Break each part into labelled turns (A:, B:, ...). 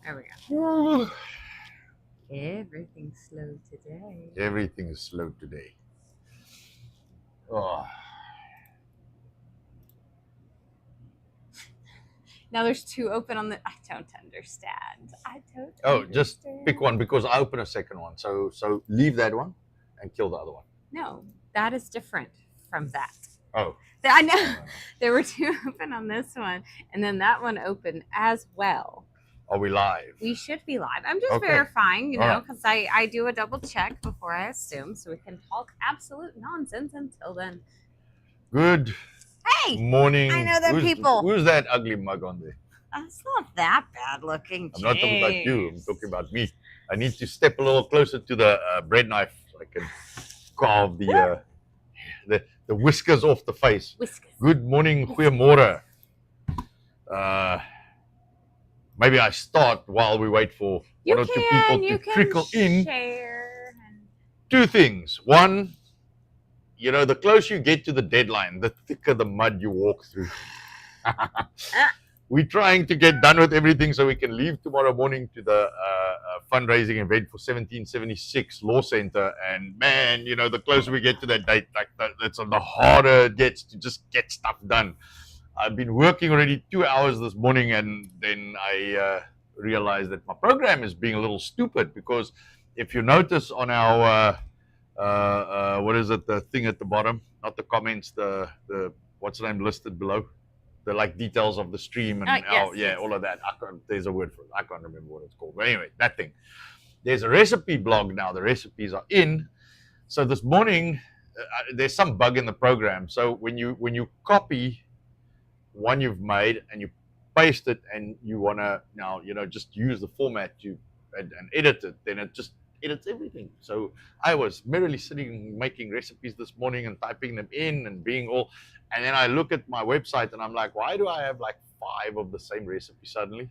A: There we go.
B: Ooh,
A: Everything's slow today.
B: everything is slow today. Oh,
A: Now there's two open on the. I don't understand. I don't.
B: oh, just
A: understand.
B: pick one because I open a second one. So leave that one and kill the other one.
A: No, that is different from that.
B: Oh,
A: I know there were two open on this one, and then that one opened as well.
B: are we live?
A: We should be live. I'm just
B: Okay.
A: verifying, you know,
B: Alright.
A: because I do a double check before I assume, so we can talk absolute nonsense until then.
B: Good
A: Hey,
B: morning.
A: I know them
B: Who's-
A: people.
B: Who's that ugly mug on there?
A: it's not that bad looking.
B: I'm not talking about you. I'm
A: Jeez.
B: talking about me. I need to step a little closer to the bread knife so I can carve the whiskers off the face.
A: Whiskers.
B: Good morning, goeiemorgen. Maybe I start while we wait for one or two people to trickle in.
A: Share.
B: Two things. One, you know, the closer you get to the deadline, the thicker the mud you walk through. We're trying to get done with everything so we can leave tomorrow morning to the fundraising event for 1776 Law Center. And man, you know, the closer we get to that date, like that's the harder it gets to just get stuff done. I've been working already 2 hours this morning, and then I realized that my program is being a little stupid because if you notice on our what is it, the thing at the bottom, not the comments, the what's the name listed below, the like details of the stream and
A: yes.
B: all of that. There's a word for it. I can't remember what it's called. But anyway, that thing. There's a recipe blog now. The recipes are in. So this morning, there's some bug in the program. So when you copy one you've made and you paste it, and you want to now, you know, just use the format and edit it, then it just edits everything. So I was merrily sitting making recipes this morning and typing them in and being all, and then I look at my website and I'm like, why do I have like 5 of the same recipe suddenly?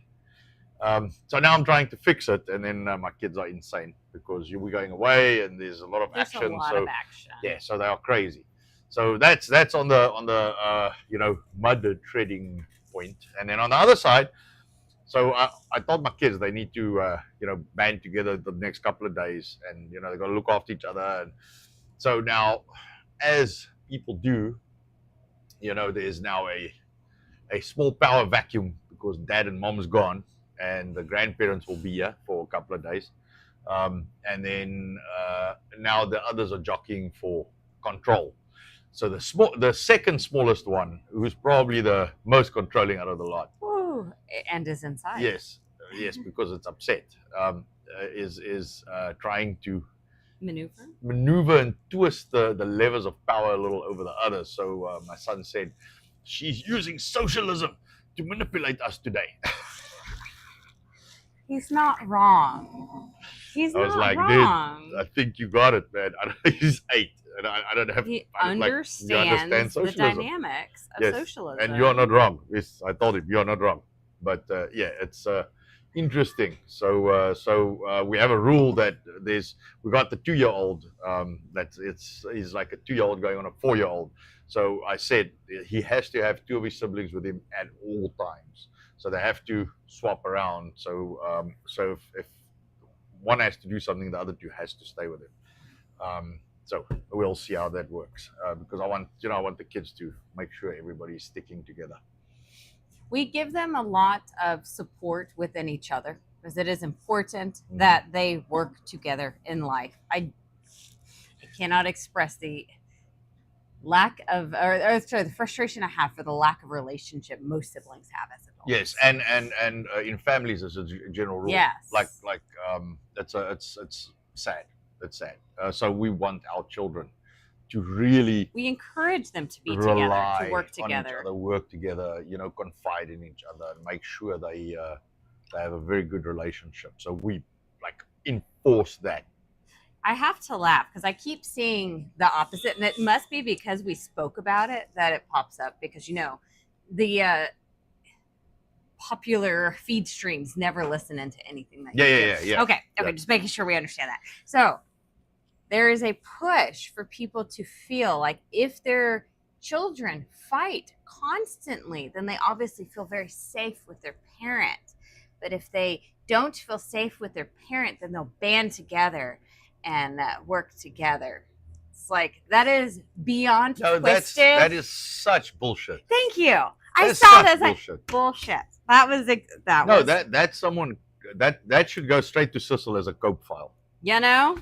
B: So now I'm trying to fix it, and then my kids are insane because we're going away and there's a lot of
A: There's
B: action.
A: a lot of action.
B: Yeah, so they are crazy. So that's on the you know, mud treading point. And then on the other side, so I told my kids they need to you know, band together the next couple of days, and you know, they got to look after each other. And so now, as people do, you know, there's now a small power vacuum because dad and mom's gone, and the grandparents will be here for a couple of days. And then now the others are jockeying for control. So the second smallest one, who's probably the most controlling out of the lot.
A: Ooh, and is inside.
B: Yes, because it's upset. Is trying to maneuver and twist the levers of power a little over the others. So my son said, she's using socialism to manipulate us today.
A: He's not wrong. He's
B: I was
A: not
B: like,
A: wrong.
B: dude, I think you got it, man. He's 8, and I don't have.
A: He
B: I, like,
A: understands
B: you understand
A: the
B: socialism.
A: dynamics of
B: Yes,
A: socialism.
B: and you're not wrong. Yes, I told him you're not wrong. But yeah, it's interesting. So we have a rule that we got the 2-year-old. He's like a 2-year-old going on a 4-year-old. So I said he has to have 2 of his siblings with him at all times. So they have to swap around. So if one has to do something, the other 2 has to stay with him. So we'll see how that works, because I want the kids to make sure everybody's sticking together.
A: We give them a lot of support within each other because it is important that they work together in life. I cannot express the lack of, the frustration I have for the lack of relationship most siblings have as adults.
B: Yes, and in families as a general rule.
A: Yes.
B: Like it's sad. It's sad. So we want our children to really.
A: We encourage them to be together, to work together,
B: work together. You know, confide in each other, and make sure they have a very good relationship. So we enforce that.
A: I have to laugh because I keep seeing the opposite, and it must be because we spoke about it that it pops up, because, you know, the popular feed streams never listen into anything that you do. Okay, just making sure we understand that. So there is a push for people to feel like if their children fight constantly, then they obviously feel very safe with their parent. But if they don't feel safe with their parent, then they'll band together and work together. It's like that is beyond
B: No,
A: twisted.
B: that is such bullshit.
A: Thank you. I
B: That's
A: saw
B: such
A: this.
B: bullshit.
A: Bullshit. That was that.
B: No,
A: was,
B: that's someone that should go straight to Sissel as a cope file.
A: you know.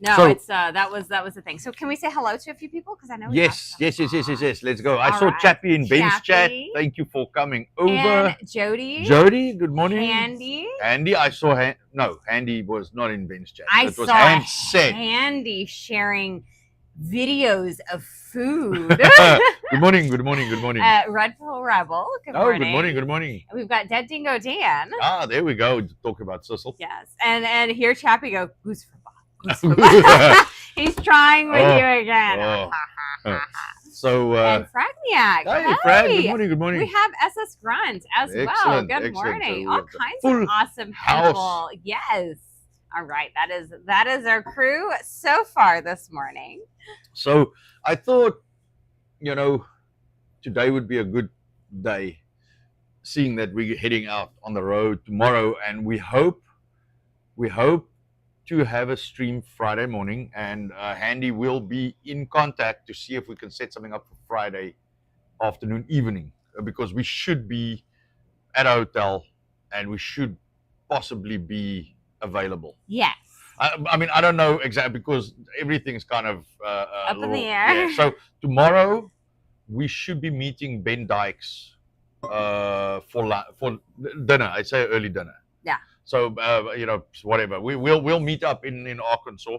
A: No,
B: So-
A: it's that was the thing. So can we say hello to a few people because I know we
B: Yes. Let's go. I
A: All
B: saw
A: right.
B: Chappie in Ben's chat.
A: Chappie.
B: Thank you for coming over.
A: And Jody.
B: Jody, good morning.
A: Handy.
B: Andy, I saw. Handy was not in Ben's chat.
A: I
B: It was
A: saw
B: Hand said.
A: Handy sharing videos of food.
B: Good morning.
A: Red Pill Rebel. Good
B: Oh,
A: morning.
B: good morning.
A: We've got Dead Dingo Dan.
B: Ah, there we go. Talk about Sissel.
A: Yes. And here Chappie go, goose for Bob. Goose for Bob. He's trying with you again.
B: Oh. So,
A: and Fragniac.
B: hey, Frag, good morning.
A: We have SS Grunt as well.
B: Excellent,
A: Good
B: excellent.
A: morning.
B: So
A: All
B: we have the
A: kinds
B: full
A: of awesome
B: house.
A: people. Yes. All right. That is our crew so far this morning.
B: So I thought, today would be a good day, seeing that we're heading out on the road tomorrow, and we hope to have a stream Friday morning, and Handy will be in contact to see if we can set something up for Friday afternoon, evening, because we should be at a hotel and we should possibly be available.
A: Yes.
B: I mean, I don't know exactly because everything's kind of
A: Up in the air.
B: Yeah. So tomorrow we should be meeting Ben Dykes for dinner. I'd say early dinner.
A: Yeah.
B: So whatever. We'll meet up in Arkansas,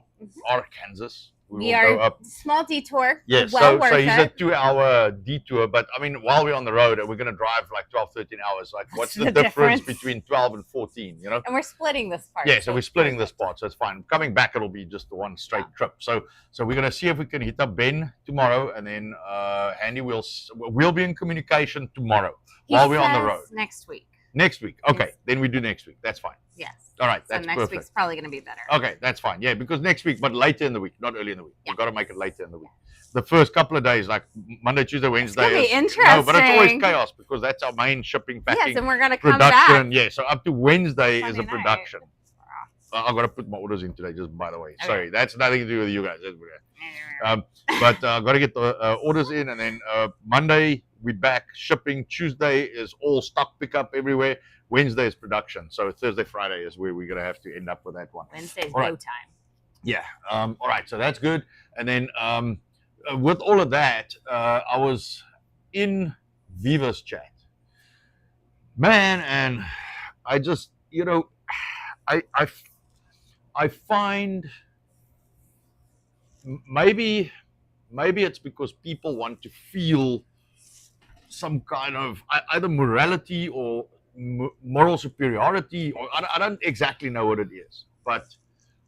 B: Arkansas.
A: We
B: will
A: are
B: go up.
A: small detour.
B: Yes,
A: Well
B: so
A: worth
B: he's a
A: it.
B: 2-hour detour, but I mean, while we're on the road, we're going to drive like 12, 13 hours. Like, what's the
A: the
B: difference
A: difference?
B: between 12 and 14,
A: And we're splitting this part.
B: Yeah, so we're splitting this part, so it's fine. Coming back, it'll be just the one straight trip. So we're going to see if we can hit up Ben tomorrow, and then Handy we'll be in communication tomorrow while we're on the road.
A: Next week.
B: Next week. Okay,
A: Yes.
B: then we do next week. That's fine.
A: Yes.
B: All right,
A: So
B: that's
A: next
B: perfect.
A: week's probably going to be better.
B: Okay, that's fine. Yeah, because next week, but later in the week, not early in the week.
A: Yeah.
B: We've got to make it later in the week. The first couple of days, like Monday, Tuesday, Wednesday.
A: gonna be
B: No,
A: interesting.
B: but it's always chaos because that's our main shipping, packing,
A: Yes, and we're going to come
B: production.
A: back.
B: Yeah, so up to Wednesday is a
A: Sunday night.
B: production. I've got to put my orders in today, just by the way.
A: Okay.
B: Sorry, that's nothing to do with you guys. But I've got to get the orders in, and then Monday we're back shipping. Tuesday is all stock pickup everywhere. Wednesday is production. So Thursday, Friday is where we're going to have to end up with that one.
A: Wednesday's
B: All right.
A: go time.
B: Yeah. All right. So that's good. And then with all of that, I was in Viva's chat, man, and I just, I find maybe it's because people want to feel some kind of either morality or moral superiority, or I don't exactly know what it is, but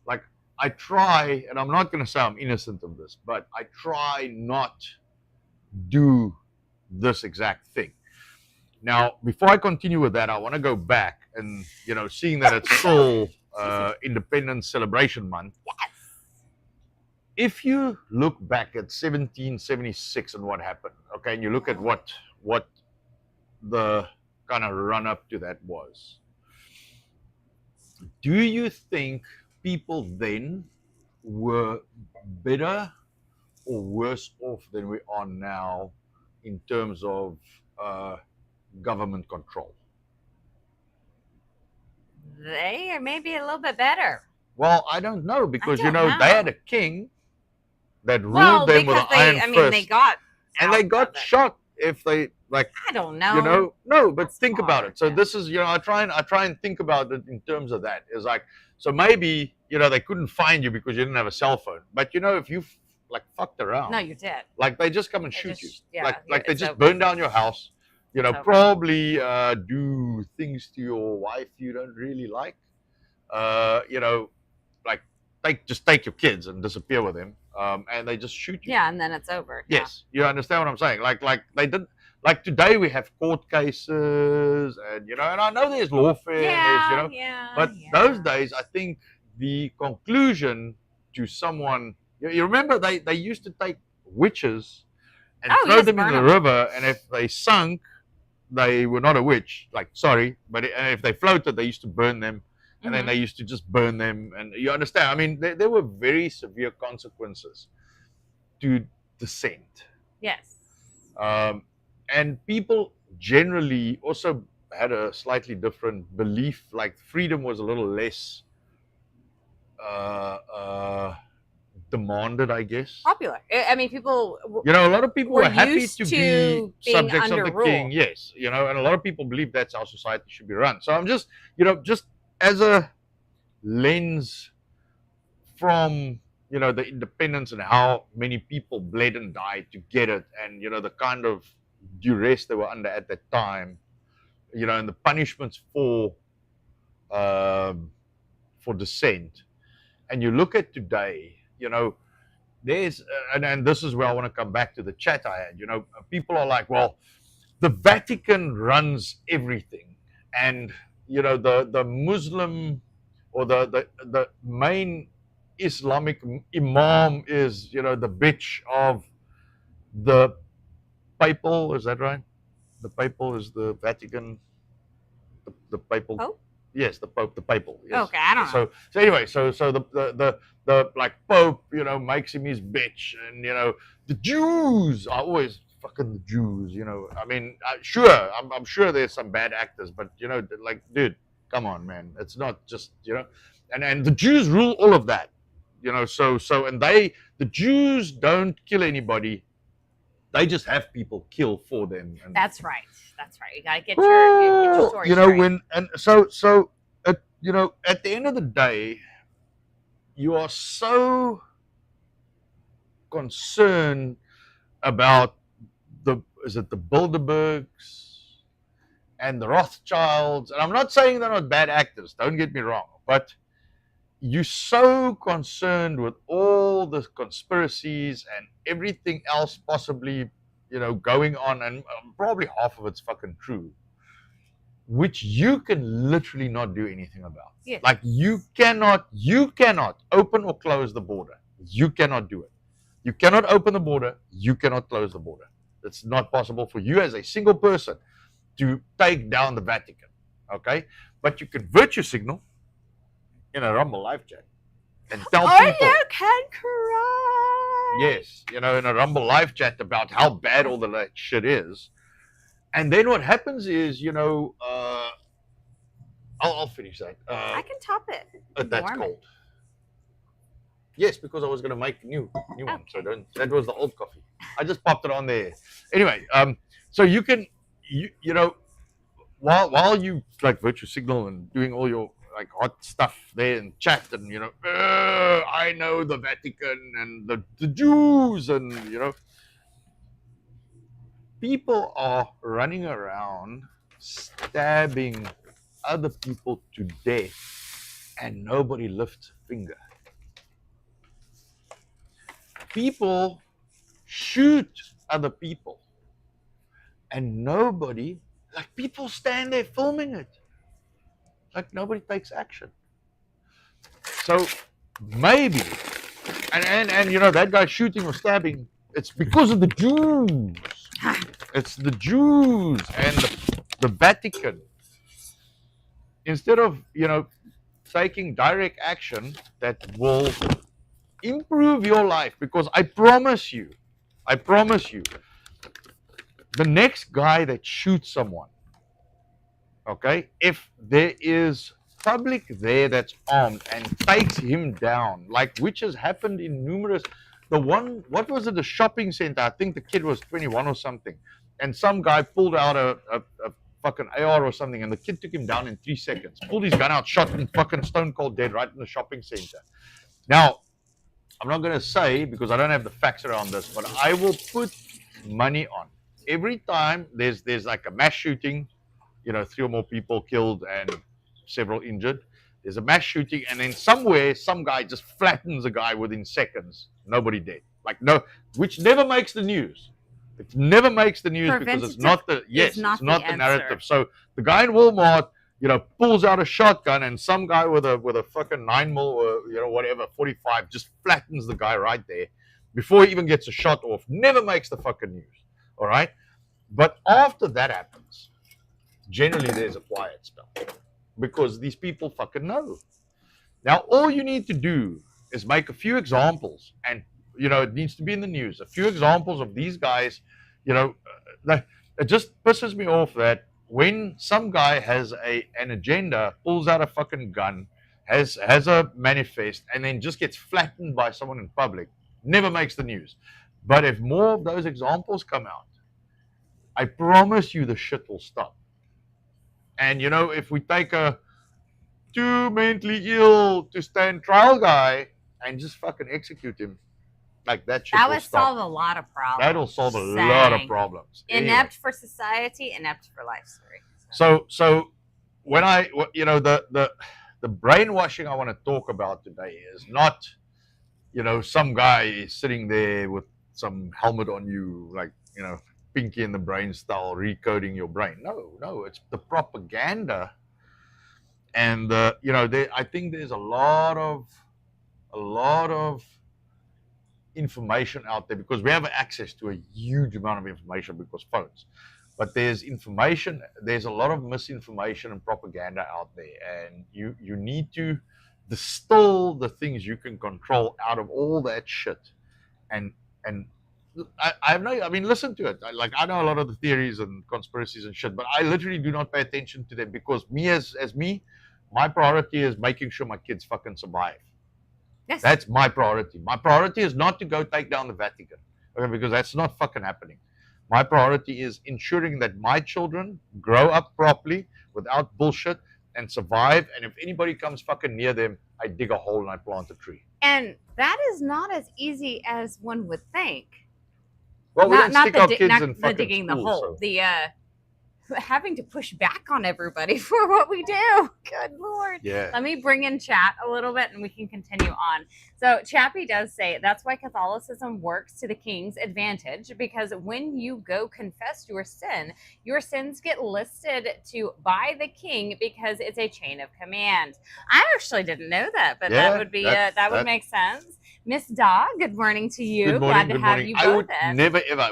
B: like I try, and I'm not going to say I'm innocent of this, but I try not do this exact thing. Now, before I continue with that, I want to go back and, seeing that it's still Independence Celebration Month.
A: Yes.
B: If you look back at 1776 and what happened, okay, and you look at what the kind of run up to that was, do you think people then were better or worse off than we are now in terms of government control?
A: They are maybe a little bit better.
B: Well, I don't know, because
A: don't
B: they
A: know.
B: had a king that ruled them with an iron fist,
A: they got
B: and they
A: out
B: got
A: of it.
B: shot if they
A: I don't know.
B: no, but
A: That's
B: think about
A: hard,
B: it. So
A: yeah.
B: this is, I try and think about it in terms of that. Is like, so maybe, they couldn't find you because you didn't have a cell phone. But if you fucked around,
A: No, you're dead.
B: like they just come and
A: They
B: shoot
A: just-
B: you.
A: yeah,
B: Like they
A: it's
B: just
A: over.
B: burn down your house.
A: over.
B: Probably do things to your wife you don't really like. Just take your kids and disappear with them, and they just shoot you.
A: Yeah, and then it's over.
B: Yes, you understand what I'm saying? Like they did. Like today we have court cases, and and I know there's lawfare,
A: Yeah.
B: there's,
A: Yeah.
B: but
A: yeah.
B: those days I think the conclusion to someone, you remember they used to take witches and
A: Oh,
B: throw
A: yes,
B: them in
A: burn
B: the
A: them.
B: river, and if they sunk, they were not a witch, like, sorry, but and if they floated, they used to burn them, and then
A: Mhm.
B: they used to just burn them. And you understand? I mean, there were very severe consequences to dissent.
A: Yes.
B: And people generally also had a slightly different belief. Like freedom was a little less uh, uh, demanded, I guess.
A: Popular. I mean, people
B: You know, a lot of people
A: were
B: were happy
A: used
B: to
A: to
B: be
A: being
B: subjects of
A: under
B: the
A: rule.
B: king, yes. You know, and a lot of people believe that's how society should be run. So I'm just, you know, just as a lens from, you know, the independence and how many people bled and died to get it, and, you know, the kind of duress they were under at that time, you know, and the punishments for dissent. And you look at today, you know, there's and this is where I want to come back to the chat I had. You know, people are like, well, the Vatican runs everything, and you know, the Muslim or the main Islamic imam is, you know, the bitch of the papal. Is that right? The papal is the Vatican. The papal.
A: Pope?
B: Yes, the Pope, the papal. Yes.
A: Okay, I don't know.
B: So anyway, so the like Pope, you know, makes him his bitch, and you know, the Jews are always fucking the Jews. You know, I mean, sure, I'm sure there's some bad actors, but you know, like, dude, come on, man, it's not just, you know, and the Jews rule all of that, you know, and the Jews don't kill anybody. They just have people kill for them. And
A: That's right. That's right. You got to get your story
B: you know,
A: straight.
B: when and you know, at the end of the day, you are so concerned about the Bilderbergs and the Rothschilds, and I'm not saying they're not bad actors. Don't get me wrong, but you're so concerned with all the conspiracies and everything else possibly, you know, going on, and probably half of it's fucking true, which you can literally not do anything about.
A: Yes.
B: Like you cannot open or close the border. You cannot do it. You cannot open the border. You cannot close the border. It's not possible for you as a single person to take down the Vatican. Okay, but you can virtue signal in a Rumble live chat and tell people.
A: You can cry.
B: Yes, you know, in a Rumble live chat about how bad all the shit is. And then what happens is, you know, I'll finish that.
A: I can top it.
B: That's
A: Warm
B: cold. Yes, because I was going to make new one. So that was the old coffee. I just popped it on there. Anyway, so you can, you know, while you like virtue signal and doing all your like hot stuff there and chat and, you know, I know the Vatican and the Jews and, you know, people are running around stabbing other people to death and nobody lifts a finger. People shoot other people and nobody, like people stand there filming it. Like nobody takes action. So maybe, and you know, that guy shooting or stabbing, it's because of the Jews. It's the Jews and the Vatican. Instead of, you know, taking direct action that will improve your life, because I promise you, the next guy that shoots someone, okay, if there is public there that's armed and takes him down, like which has happened in numerous, the one, what was it, the shopping center, I think the kid was 21 or something, and some guy pulled out a fucking AR or something, and the kid took him down in 3 seconds, pulled his gun out, shot him fucking stone cold dead right in the shopping center. Now, I'm not going to say, because I don't have the facts around this, but I will put money on every time there's like a mass shooting, you know, 3 or more people killed and several injured. There's a mass shooting, and then somewhere some guy just flattens a guy within seconds. Nobody dead. Like no, which never makes the news. It never makes the news because it's not the it's not the narrative. So the guy in Walmart, you know, pulls out a shotgun, and some guy with a fucking 9mm or, you know, whatever, 45 just flattens the guy right there before he even gets a shot off. Never makes the fucking news. All right. But after that happens, generally there's a quiet spell because these people fucking know. Now, all you need to do is make a few examples, and it needs to be in the news. A few examples of these guys, it just pisses me off that when some guy has an agenda, pulls out a fucking gun, has a manifest, and then just gets flattened by someone in public, never makes the news. But if more of those examples come out, I promise you the shit will stop. And if we take a too mentally ill to stand trial guy and just fucking execute him, like that shit
A: That
B: will
A: would
B: stop.
A: solve a lot of problems.
B: That'll solve a lot of problems.
A: Inept for society, inept for life.
B: So when the brainwashing I want to talk about today is not, some guy sitting there with some helmet on you, like, Pinky in the Brain style, recoding your brain. No, it's the propaganda. And I think there's a lot of information out there because we have access to a huge amount of information because phones. But there's a lot of misinformation and propaganda out there, and you need to distill the things you can control out of all that shit. And listen to it. I know a lot of the theories and conspiracies and shit, but I literally do not pay attention to them because my priority is making sure my kids fucking survive.
A: Yes.
B: That's my priority. My priority is not to go take down the Vatican, okay, because that's not fucking happening. My priority is ensuring that my children grow up properly without bullshit and survive. And if anybody comes fucking near them, I dig a hole and I plant a tree.
A: And that is not as easy as one would think.
B: Well, we don't stick our kids in fucking
A: digging
B: school,
A: the hole.
B: so.
A: The having to push back on everybody for what we do. Good Lord.
B: Yeah.
A: Let me bring in chat a little bit and we can continue on. So Chappie does say that's why Catholicism works to the king's advantage, because when you go confess your sins get listed by the king because it's a chain of command. I actually didn't know that, but that would be that would make sense. Miss Dog, good morning to you.
B: Good morning,
A: Glad to have you both.
B: I would never ever.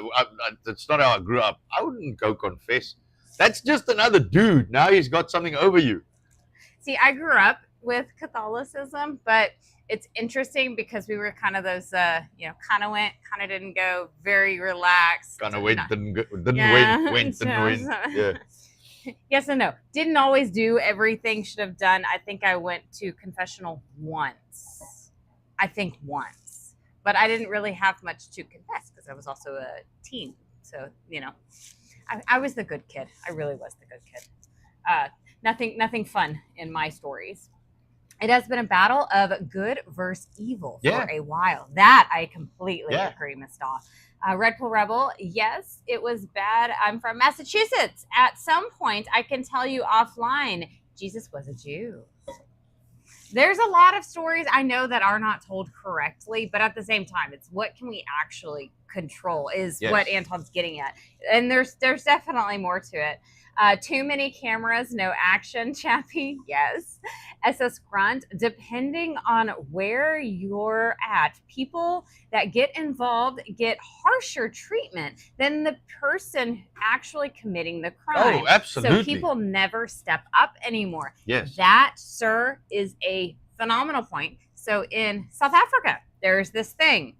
B: That's not how I grew up. I wouldn't go confess. That's just another dude. Now he's got something over you.
A: See, I grew up with Catholicism, but it's interesting because we were kind of those, kind of went, kind of didn't go, very relaxed.
B: Kind of went, didn't went.
A: Yeah. Yes and no. Didn't always do everything should have done. I think I went to confessional once. But I didn't really have much to confess because I was also a teen. So, I was the good kid. I really was the good kid. Nothing fun in my stories. It has been a battle of good versus evil for a while. That I completely agree, Miss Daw. Red Pill Rebel, yes, it was bad. I'm from Massachusetts. At some point, I can tell you offline, Jesus was a Jew. There's a lot of stories I know that are not told correctly, but at the same time, it's what can we actually control is what Anton's getting at. And there's definitely more to it. Too many cameras, no action, Chappie, yes. SS Grunt, depending on where you're at, people that get involved get harsher treatment than the person actually committing the crime.
B: Oh, absolutely.
A: So people never step up anymore.
B: Yes.
A: That, sir, is a phenomenal point. So in South Africa, there's this thing.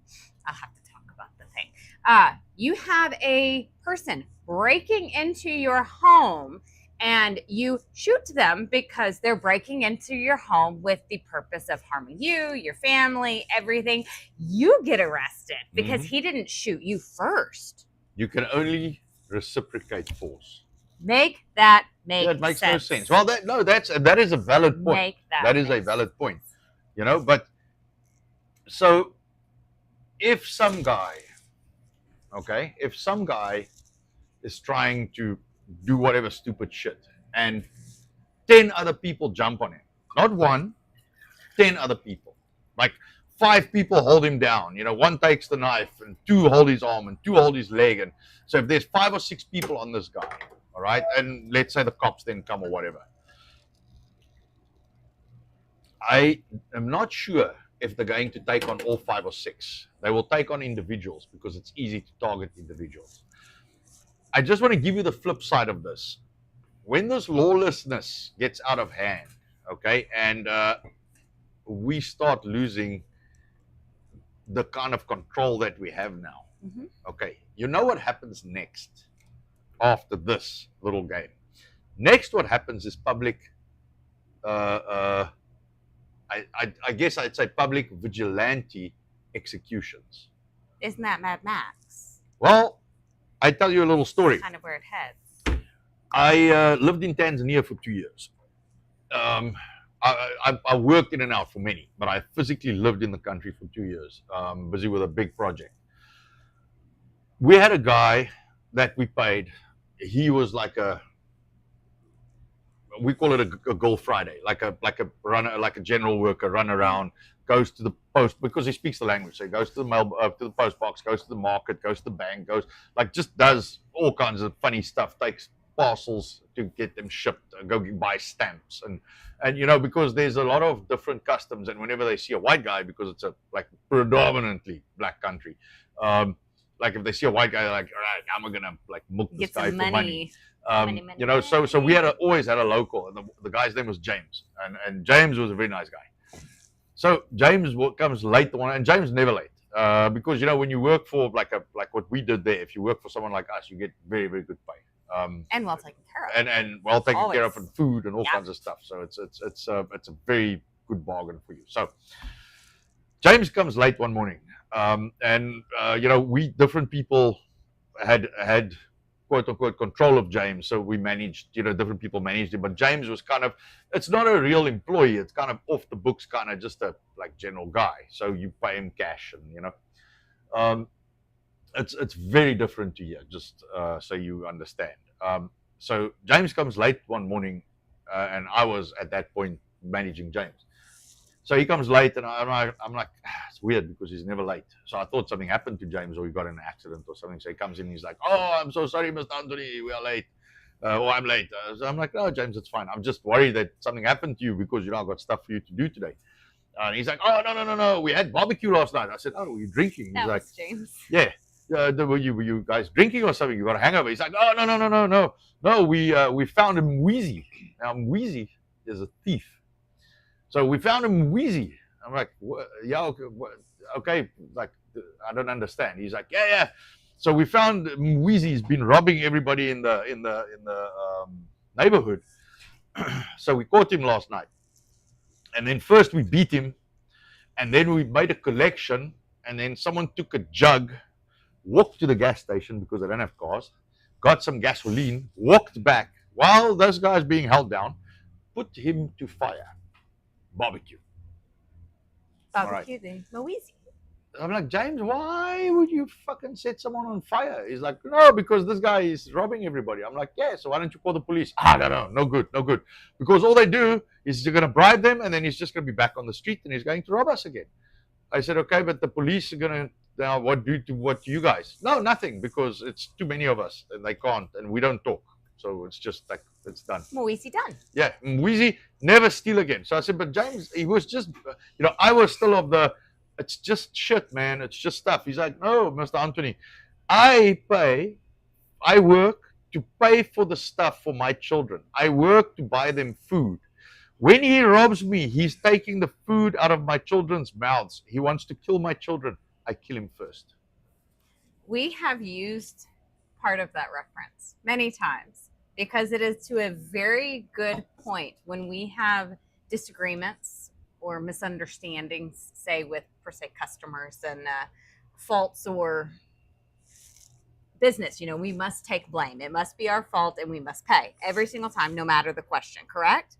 A: I'll have to talk about the thing. You have a person breaking into your home and you shoot them because they're breaking into your home with the purpose of harming you, your family, everything. You get arrested because he didn't shoot you first.
B: You can only reciprocate force.
A: Make that make sense.
B: That makes no sense. Well, that is a valid point. That is a valid point. But so if some guy is trying to do whatever stupid shit and 10 other people jump on him, not one, 10 other people, like 5 people hold him down, one takes the knife and 2 hold his arm and 2 hold his leg, and so if there's 5 or 6 people on this guy, all right, and let's say the cops then come or whatever, I am not sure if they're going to take on all 5 or 6. They will take on individuals because it's easy to target individuals. I just want to give you the flip side of this. when this lawlessness gets out of hand, okay, and we start losing the kind of control that we have now, okay, you know what happens next after this little game? Next, what happens is public, I guess I'd say public vigilante executions.
A: Isn't that Mad Max?
B: Well, I tell you a little story.
A: Kind of where it heads.
B: I lived in Tanzania for 2 years. I worked in and out for many, but I physically lived in the country for 2 years, busy with a big project. We had a guy that we paid. He was like we call it a Gold Friday, like a runner, like a general worker, run around, goes to the post because he speaks the language. So he goes to the post box, goes to the market, goes to the bank, goes like just does all kinds of funny stuff. Takes parcels to get them shipped, go buy stamps, and you know, because there's a lot of different customs, and whenever they see a white guy, because it's a like predominantly black country, like if they see a white guy, they're like, all right, I'm gonna like milk this
A: Get
B: guy
A: some
B: for money.
A: money.
B: You know, so we always had a local, and the guy's name was James, and James was a very nice guy. So James comes late the one, and James never late, because you know when you work for like what we did there, if you work for someone like us, you get very very good pay.
A: And well taken care of.
B: And well taken care of,
A: Always.
B: and food and all kinds of stuff. So it's a very good bargain for you. So James comes late one morning, and you know, we different people had quote unquote control of James, so we managed, you know, different people managed him, but James was kind of, it's not a real employee, it's kind of off the books, kind of just a like general guy, so you pay him cash, and you know, it's very different to here, just so you understand. So James comes late one morning, and I was at that point managing James. So he comes late, and I'm like, it's weird because he's never late. So I thought something happened to James, or he got in an accident or something. So he comes in, and he's like, oh, I'm so sorry, Mr. Anthony, we are late. Or I'm late. So I'm like, no, James, it's fine. I'm just worried that something happened to you because, you know, I've got stuff for you to do today. And he's like, oh, no. We had barbecue last night. I said, oh, were you drinking?
A: That
B: He's like,
A: was James.
B: yeah. Were you guys drinking or something? You got a hangover? He's like, oh, no. We found him wheezy. Now, wheezy is a thief. So we found him wheezy. I'm like, what? Yeah, okay, like, I don't understand. He's like, yeah. So we found Wheezy's been robbing everybody in the neighborhood. So we caught him last night, and then first we beat him, and then we made a collection, and then someone took a jug, walked to the gas station because they don't have cars, got some gasoline, walked back while those guys being held down, put him to fire. Barbecue.
A: Barbecue then. No easy.
B: I'm like, James, why would you fucking set someone on fire? He's like, no, because this guy is robbing everybody. I'm like, yeah, so why don't you call the police? No good. Because all they do is you're going to bribe them, and then he's just going to be back on the street, and he's going to rob us again. I said, okay, but the police are going to, now what do you guys? No, nothing, because it's too many of us, and they can't, and we don't talk. So it's just like, it's done.
A: More easy done.
B: Yeah, Wheezy, never steal again. So I said, but James, he was just, you know, I was still of the, it's just shit, man. It's just stuff. He's like, no, Mr. Anthony, I work to pay for the stuff for my children. I work to buy them food. When he robs me, he's taking the food out of my children's mouths. He wants to kill my children. I kill him first.
A: We have used part of that reference many times, because it is to a very good point when we have disagreements or misunderstandings, say with, per se, customers and faults or business. You know, we must take blame. It must be our fault, and we must pay every single time, no matter the question, correct?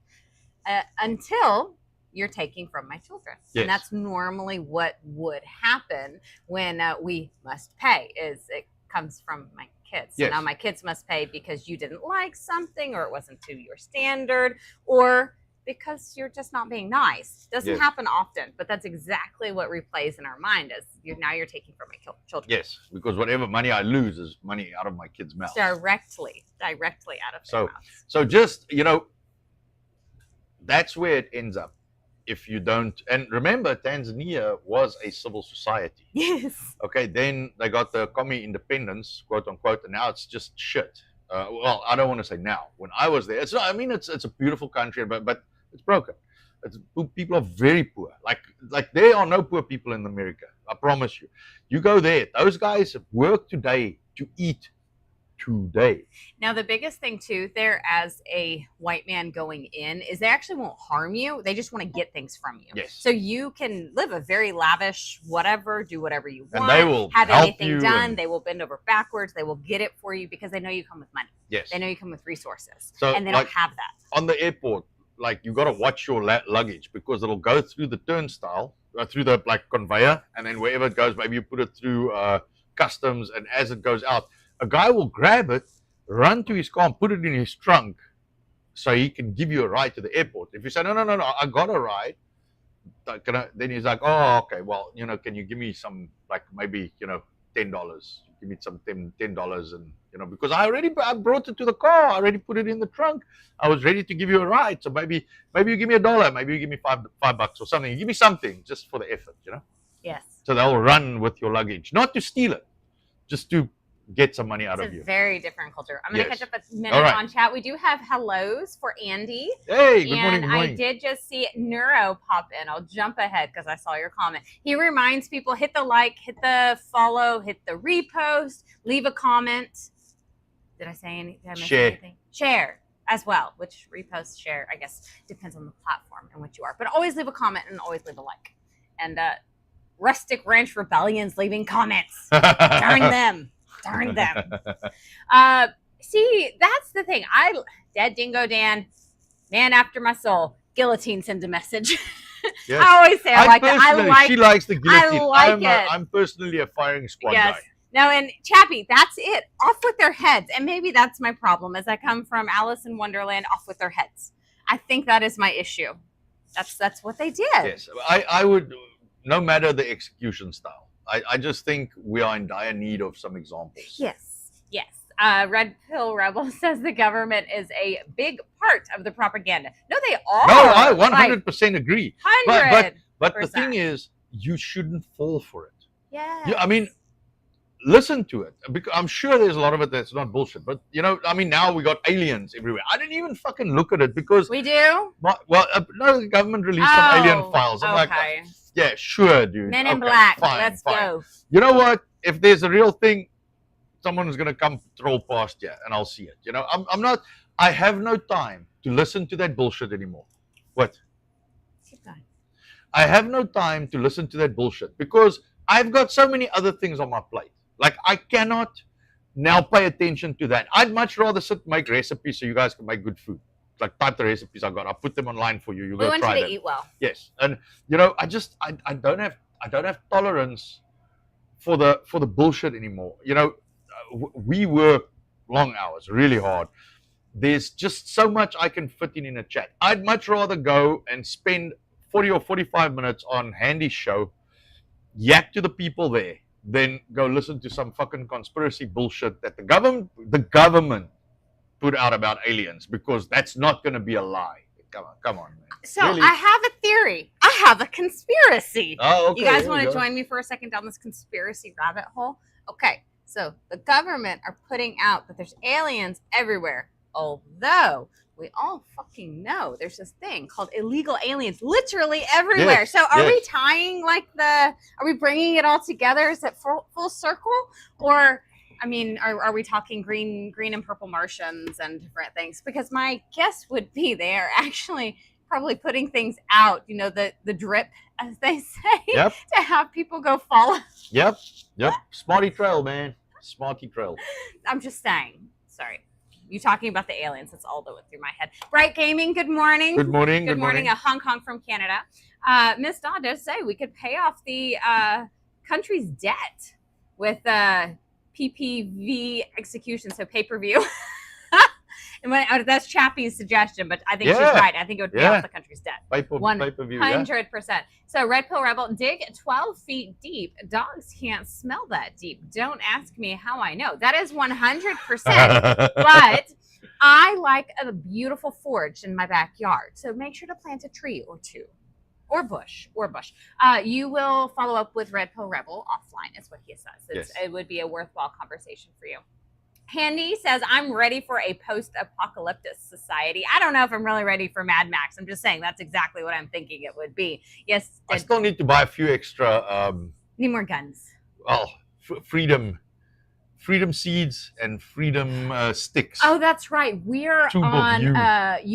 A: Until you're taking from my children.
B: Yes.
A: And that's normally what would happen when we must pay, is it comes from my kids.
B: Yes.
A: So now my kids must pay because you didn't like something, or it wasn't to your standard, or because you're just not being nice. Doesn't happen often, but that's exactly what replays in our mind, is now you're taking from my children.
B: Yes, because whatever money I lose is money out of my kids' mouths.
A: Directly out of their mouths.
B: So just, you know, that's where it ends up. If you don't, and remember, Tanzania was a civil society.
A: Yes.
B: Okay, then they got the commie independence, quote unquote, and now it's just shit. Well, I don't want to say now. When I was there, it's not, I mean, it's a beautiful country, but it's broken. It's, people are very poor. Like there are no poor people in America. I promise you. You go there, those guys work today to eat today.
A: Now, the biggest thing too, there as a white man going in, is they actually won't harm you. They just want to get things from you.
B: Yes.
A: So you can live a very lavish, whatever, do whatever you want.
B: And they will
A: have
B: help
A: anything
B: you
A: done.
B: and-
A: They will bend over backwards. They will get it for you because they know you come with money.
B: Yes.
A: They know you come with resources.
B: So,
A: and they
B: like,
A: don't have that.
B: On the airport, like you got to watch your luggage because it'll go through the turnstile, through the like conveyor, and then wherever it goes, maybe you put it through customs, and as it goes out, a guy will grab it, run to his car, and put it in his trunk, so he can give you a ride to the airport. If you say no, I got a ride, then he's like, oh, okay, well, can you give me some, like maybe $10? Give me some $10, and because I brought it to the car, I already put it in the trunk. I was ready to give you a ride, so maybe you give me $1, maybe you give me $5 or something. You give me something just for the effort,
A: Yes.
B: So they'll run with your luggage, not to steal it, just to get some money out
A: It's
B: of you.
A: a very different culture. I'm going to
B: Yes.
A: catch up a minute
B: All right.
A: on chat. We do have hellos for Andy.
B: Hey, good morning,
A: And
B: good
A: I
B: morning.
A: did just see Neuro pop in. I'll jump ahead because I saw your comment. He reminds people, hit the like, hit the follow, hit the repost, leave a comment. Did I say anything? Did I miss
B: Share.
A: anything? Share as well, which repost, share, I guess, depends on the platform in which you are. But always leave a comment and always leave a like. And Rustic Ranch Rebellion's leaving comments. Darn them. Darn them. See, that's the thing. Dead Dingo Dan, man after my soul, guillotine sends a message.
B: Yes.
A: I always say I like it. I
B: personally-
A: like
B: She likes the guillotine.
A: like it.
B: I'm personally a firing squad
A: Yes.
B: guy.
A: No, and Chappie, that's it. Off with their heads. And maybe that's my problem as I come from Alice in Wonderland, off with their heads. I think that is my issue. That's what they did.
B: Yes, I would, no matter the execution style. I just think we are in dire need of some examples.
A: Yes. Yes. Red Pill Rebel says the government is a big part of the propaganda. No, they are.
B: No, I 100% agree.
A: Like, 100%.
B: But the thing is, you shouldn't fall for it.
A: Yeah.
B: I mean, listen to it. Because I'm sure there's a lot of it that's not bullshit. But, I mean, now we got aliens everywhere. I didn't even fucking look at it because...
A: We do?
B: No, the government released some alien files. I'm like,
A: okay.
B: yeah, sure, dude.
A: Men in
B: Okay,
A: Black.
B: fine,
A: Let's
B: fine.
A: go.
B: You know what? If there's a real thing, someone is gonna come troll past you, and I'll see it. I'm not. I have no time to listen to that bullshit anymore. What?
A: Keep going.
B: I have no time to listen to that bullshit because I've got so many other things on my plate. Like I cannot now pay attention to that. I'd much rather sit and make recipes so you guys can make good food. Like type the recipes I got. I'll put them online for you. You
A: We
B: go
A: want
B: try
A: you to
B: them.
A: eat well.
B: Yes, and I don't have tolerance for the bullshit anymore. We work long hours, really hard. There's just so much I can fit in a chat. I'd much rather go and spend 40 or 45 minutes on Handy's show, yak to the people there, than go listen to some fucking conspiracy bullshit that the government put out about aliens, because that's not going to be a lie. Come on, man.
A: So
B: Really?
A: I have a theory. I have a conspiracy.
B: Oh, okay.
A: You guys
B: here
A: want
B: we
A: to
B: go.
A: join me for a second down this conspiracy rabbit hole? Okay, so the government are putting out that there's aliens everywhere. Although we all fucking know there's this thing called illegal aliens literally everywhere.
B: Yes,
A: So are we
B: yes.
A: tying are we bringing it all together? Is it full circle? Or, I mean, are we talking green and purple Martians and different things? Because my guess would be they are actually probably putting things out, the drip, as they say,
B: Yep.
A: to have people go follow.
B: Yep. Smarty trail, man. Smarty trail.
A: I'm just saying. Sorry. You talking about the aliens. That's all that went through my head. Bright Gaming, good morning.
B: Good morning.
A: Good morning. Hong Kong from Canada. Miss Dawn does say we could pay off the country's debt with PPV execution, so pay-per-view. And that's Chappie's suggestion, but I think she's
B: Yeah.
A: right. I think it would pay
B: Yeah.
A: off the country's debt.
B: Pay-per-view, yeah.
A: 100%. So Red Pill Rebel, dig 12 feet deep. Dogs can't smell that deep. Don't ask me how I know. That is 100%. But I like a beautiful forage in my backyard. So make sure to plant a tree or two. Or bush. You will follow up with Red Pill Rebel offline, is what he says.
B: Yes.
A: It would be a worthwhile conversation for you. Handy says, I'm ready for a post-apocalyptic society. I don't know if I'm really ready for Mad Max. I'm just saying that's exactly what I'm thinking it would be. Yes.
B: I still need to buy a few extra.
A: Need more guns.
B: Well, freedom seeds and freedom sticks.
A: Oh, that's right. We're
B: Tube of
A: on
B: you.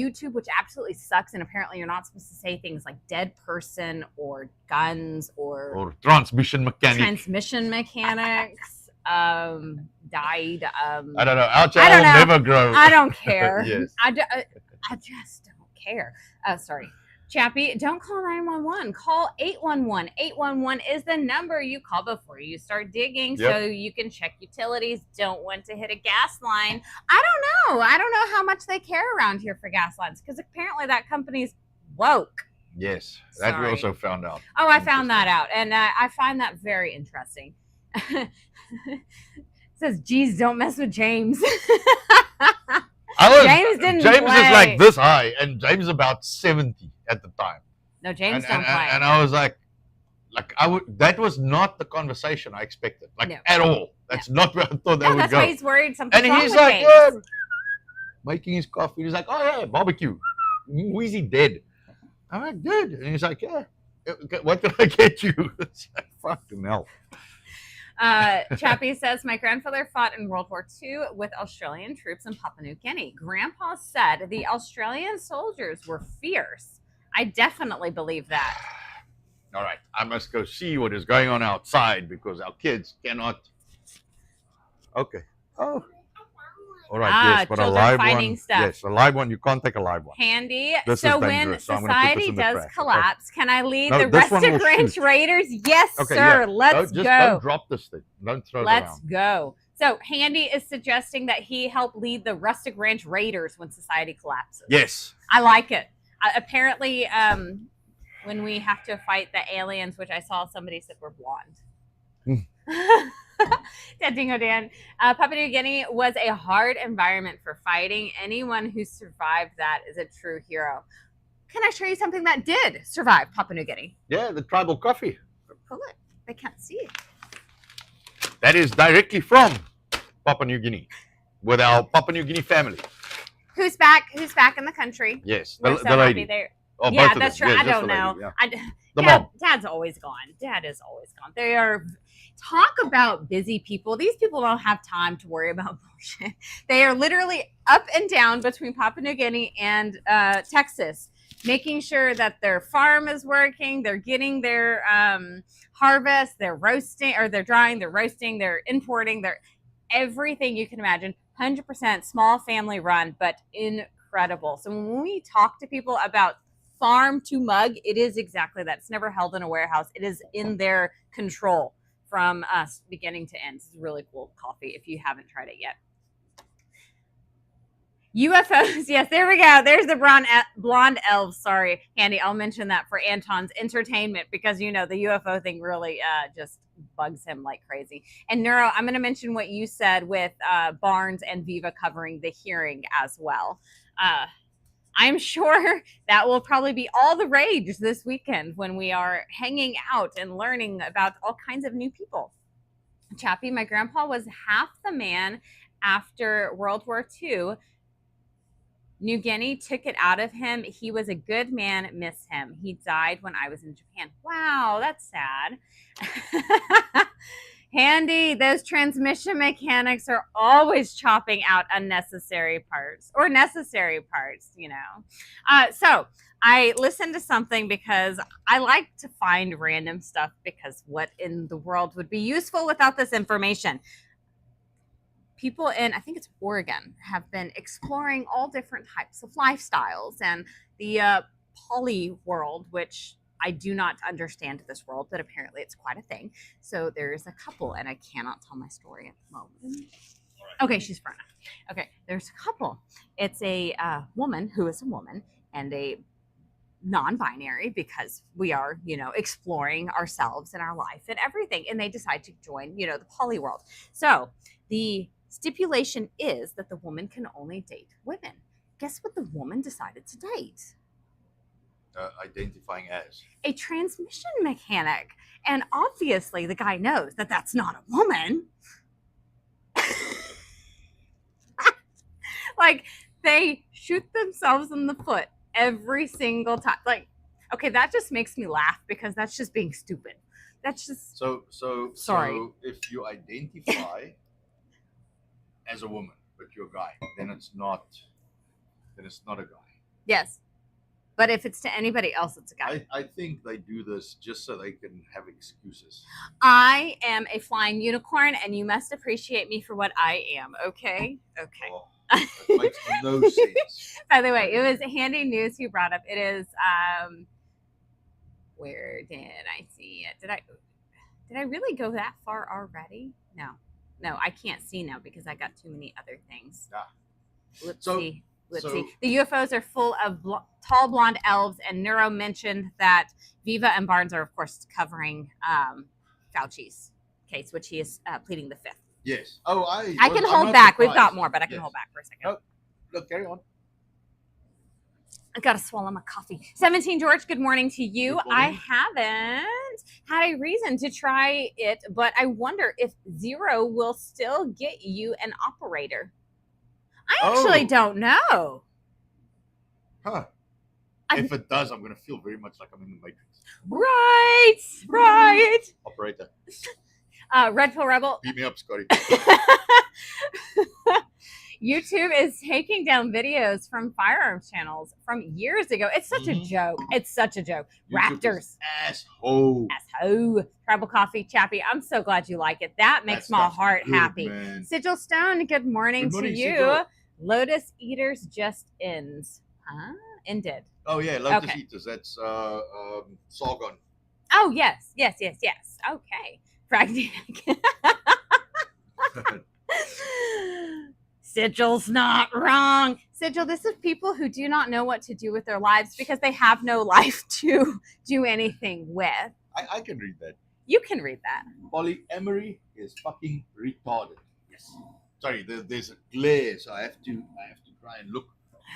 A: YouTube, which absolutely sucks. And apparently, you're not supposed to say things like dead person or guns or
B: transmission mechanics.
A: Died.
B: I don't know. Our channel will never grow.
A: I don't care.
B: Yes.
A: I just don't care. Sorry. Chappie, don't call 911. Call 811. 811 is the number you call before you start digging, so you can check utilities. Don't want to hit a gas line. I don't know. I don't know how much they care around here for gas lines, because apparently that company's woke.
B: Yes, that we also found out.
A: Oh, I found that out, and I find that very interesting. It says, geez, don't mess with James. James didn't
B: James
A: play.
B: is like this high, and James is about 70 at the time.
A: No, James don't play.
B: And I was like that was not the conversation I expected, at all. That's not where I thought that would go.
A: That's why he's worried something's
B: and
A: wrong
B: he's
A: with
B: like,
A: James.
B: making his coffee. He's like, oh yeah, barbecue. Wheezy dead. I'm like, good. And he's like, yeah. What can I get you? It's like, fucking hell.
A: Chappie says, my grandfather fought in World War II with Australian troops in Papua New Guinea. Grandpa said the Australian soldiers were fierce. I definitely believe that.
B: All right, I must go see what is going on outside because our kids cannot. Okay. Oh. All right, yes, but a live one.
A: Stuff.
B: Yes, a live one. You can't take a live one.
A: Handy.
B: This
A: so
B: is
A: when
B: so
A: society does collapse, can I lead the
B: this
A: Rustic Ranch Raiders? Yes,
B: okay,
A: sir.
B: Yeah.
A: Let's go.
B: Don't drop this thing. Don't throw it around.
A: Let's go. So Handy is suggesting that he help lead the Rustic Ranch Raiders when society collapses.
B: Yes.
A: I like it. Apparently, when we have to fight the aliens, which I saw somebody said were blonde. Dingo Dan. Papua New Guinea was a hard environment for fighting. Anyone who survived that is a true hero. Can I show you something that did survive Papua New Guinea?
B: Yeah, the tribal coffee.
A: Pull it. They can't see it.
B: That is directly from Papua New Guinea, with our Papua New Guinea family.
A: Who's back? Who's back in the country?
B: Yes,
A: the
B: lady.
A: Oh, yeah, that's true. Yes, I don't know.
B: Mom.
A: Dad's always gone. Dad is always gone. They are. Talk about busy people. These people don't have time to worry about bullshit. They are literally up and down between Papua New Guinea and Texas, making sure that their farm is working. They're getting their harvest. They're roasting, or they're drying. They're roasting. They're importing. They're everything you can imagine. 100% small family run, but incredible. So when we talk to people about farm to mug, it is exactly that. It's never held in a warehouse. It is in their control from us beginning to end. This is really cool coffee if you haven't tried it yet. UFOs, yes, there we go. There's the blonde elves. Sorry, Handy, I'll mention that for Anton's entertainment because, you know, the UFO thing really just bugs him like crazy. And Neuro, I'm going to mention what you said with Barnes and Viva covering the hearing as well. I'm sure that will probably be all the rage this weekend when we are hanging out and learning about all kinds of new people. Chappie, my grandpa was half the man after World War II. New Guinea took it out of him. He was a good man, miss him. He died when I was in Japan. Wow, that's sad. Handy, those transmission mechanics are always chopping out unnecessary parts or necessary parts, you know. So I listened to something because I like to find random stuff because what in the world would be useful without this information? People in, I think it's Oregon, have been exploring all different types of lifestyles and the poly world, which I do not understand this world, but apparently it's quite a thing. So there's a couple, and I cannot tell my story at the moment. Okay, she's front. Okay, there's a couple. It's a woman who is a woman and a non-binary because we are, you know, exploring ourselves and our life and everything. And they decide to join, you know, the poly world. So the stipulation is that the woman can only date women. Guess what the woman decided to date?
B: Identifying as
A: a transmission mechanic. And obviously the guy knows that that's not a woman. Like, they shoot themselves in the foot every single time. Like, okay, that just makes me laugh because that's just being stupid. That's just Sorry.
B: So if you identify as a woman, but you're a guy, then it's not a guy.
A: yes. But if it's to anybody else, it's a guy.
B: I think they do this just so they can have excuses.
A: I am a flying unicorn, and you must appreciate me for what I am. Okay. Okay.
B: Oh, that makes no sense.
A: By the way, it was handy news you brought up. It is where did I see it? Did I really go that far already? No, I can't see now because I got too many other things.
B: Ah.
A: Let's see. The UFOs are full of tall blonde elves, and Neuro mentioned that Viva and Barnes are, of course, covering Fauci's case, which he is pleading the fifth.
B: Yes. Oh, I
A: can hold back. We've got more, but I can hold back for a second.
B: Oh, look, carry on.
A: I gotta swallow my coffee. 17 George, good morning to you.
B: Good morning.
A: I haven't had a reason to try it, but I wonder if Zero will still get you an operator. I actually don't know.
B: Huh. If it does, I'm going to feel very much like I'm in the Matrix.
A: Right.
B: Operator.
A: Red Pill Rebel.
B: Beat me up, Scotty.
A: YouTube is taking down videos from firearms channels from years ago. It's such a joke. It's such a joke.
B: YouTube
A: Raptors.
B: Asshole.
A: Tribal Coffee Chappie. I'm so glad you like it. That makes my heart happy.
B: Man.
A: Sigil Stone, good morning to you.
B: Sigil.
A: Lotus Eaters just ends. Huh? Ended.
B: Oh, yeah. Lotus Eaters. That's Sargon.
A: Oh, yes. Okay. Fragniac. Sigil's not wrong. Sigil, this is people who do not know what to do with their lives because they have no life to do anything with.
B: I can read that.
A: You can read that.
B: Polyamory is fucking retarded. Yes. Sorry, there's a glare, so I have to try and look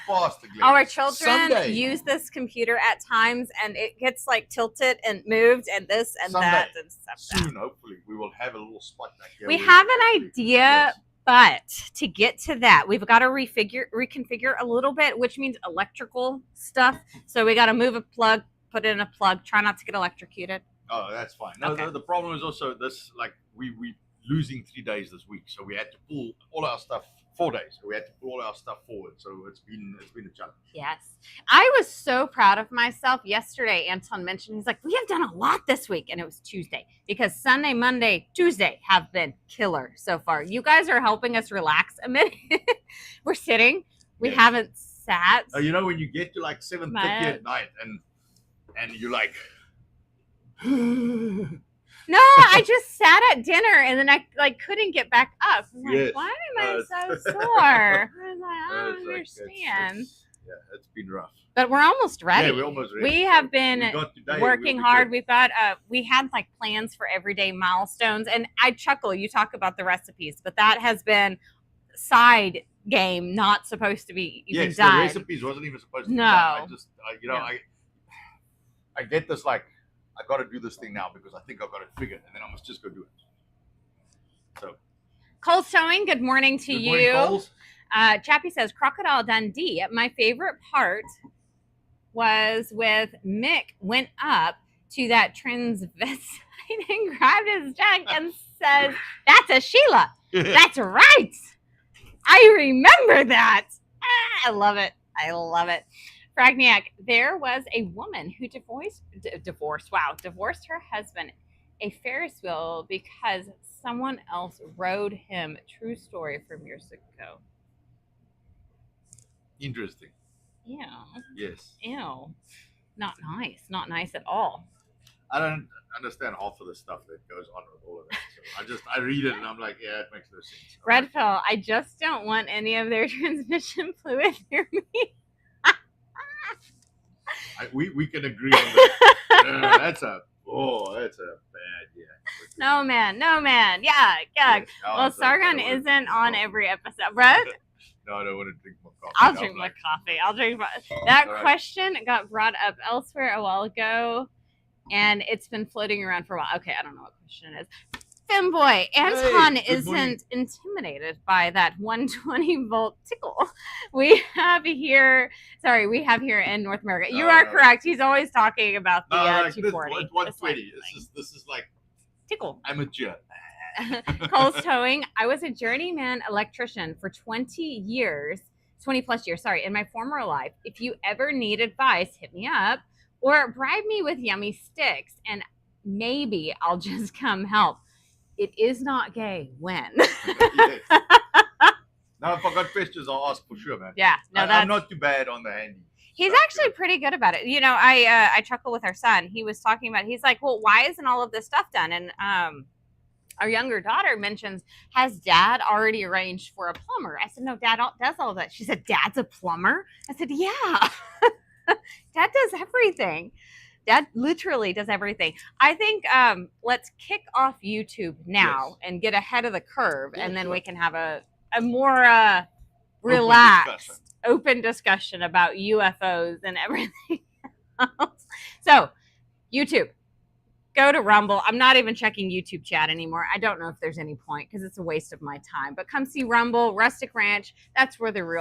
B: past the glare.
A: Our children use this computer at times, and it gets like tilted and moved, and this and that and stuff.
B: Soon, hopefully, we will have a little spot back here.
A: We have an idea, but to get to that, we've got to reconfigure a little bit, which means electrical stuff. So we got to move a plug, put in a plug, try not to get electrocuted.
B: Oh, that's fine. No, the problem is also this, like, we losing 3 days this week, so we had to pull all our stuff 4 days. So we had to pull all our stuff forward. So it's been a challenge.
A: Yes. I was so proud of myself. Yesterday, Anton mentioned, he's like, we have done a lot this week. And it was Tuesday because Sunday, Monday, Tuesday have been killer so far. You guys are helping us relax a minute. We're sitting. We haven't sat.
B: You know, when you get to like 7:30 at night and you're like,
A: no, I just sat at dinner and then I couldn't get back up. I'm like, why am I so sore? I was like, I don't understand.
B: It's been rough.
A: But we're almost ready.
B: Yeah, we're almost ready.
A: We have been working hard. We've got we had like plans for everyday milestones, and I chuckle. You talk about the recipes, but that has been side game, not supposed to be even done.
B: The recipes wasn't even supposed to be done. I just I get this like, I got to do this thing now because I think I've got it figured, and then I must just go do it. So,
A: Cold Sewing, good morning to you.
B: Morning,
A: Chappie says, Crocodile Dundee. My favorite part was with Mick went up to that transvestite and grabbed his junk and says, that's a Sheila. That's right. I remember that. I love it. I love it. Fragniac, there was a woman who divorced her husband a Ferris wheel because someone else rode him. True story from years ago.
B: Interesting.
A: Yeah.
B: Yes.
A: Ew. Not nice. Not nice at all.
B: I don't understand half of the stuff that goes on with all of that. So I read it and I'm like, yeah, it makes no sense.
A: Red Pill, I just don't want any of their transmission fluid near me.
B: We can agree on that. That's a bad,
A: No man. Yeah. Yes, well, Sargon isn't on every episode, right?
B: No, I don't want to drink my coffee.
A: I'll drink my coffee. That question got brought up elsewhere a while ago, and it's been floating around for a while. Okay, I don't know what question it is. Femboy, Anton
B: good morning.
A: isn't intimidated by that 120-volt tickle. We have here in North America. You are correct. He's always talking about the 240.
B: 120. This is like
A: tickle.
B: Amateur.
A: Cole's towing. I was a journeyman electrician for 20 plus years, in my former life. If you ever need advice, hit me up or bribe me with yummy sticks and maybe I'll just come help. It is not gay when.
B: Now, if I got questions, I'll ask for sure, man.
A: Yeah, no,
B: I'm not too bad on the handy.
A: He's actually pretty good about it. You know, I chuckle with our son. He was talking about, he's like, well, why isn't all of this stuff done? And our younger daughter mentions, has Dad already arranged for a plumber? I said, no, Dad does all that. She said, Dad's a plumber? I said, yeah. Dad does everything. Dad literally does everything. I think let's kick off YouTube now and get ahead of the curve, and then we can have a more relaxed, open discussion about UFOs and everything else. So, YouTube. Go to Rumble. I'm not even checking YouTube chat anymore. I don't know if there's any point because it's a waste of my time. But come see Rumble, Rustic Ranch. That's where the real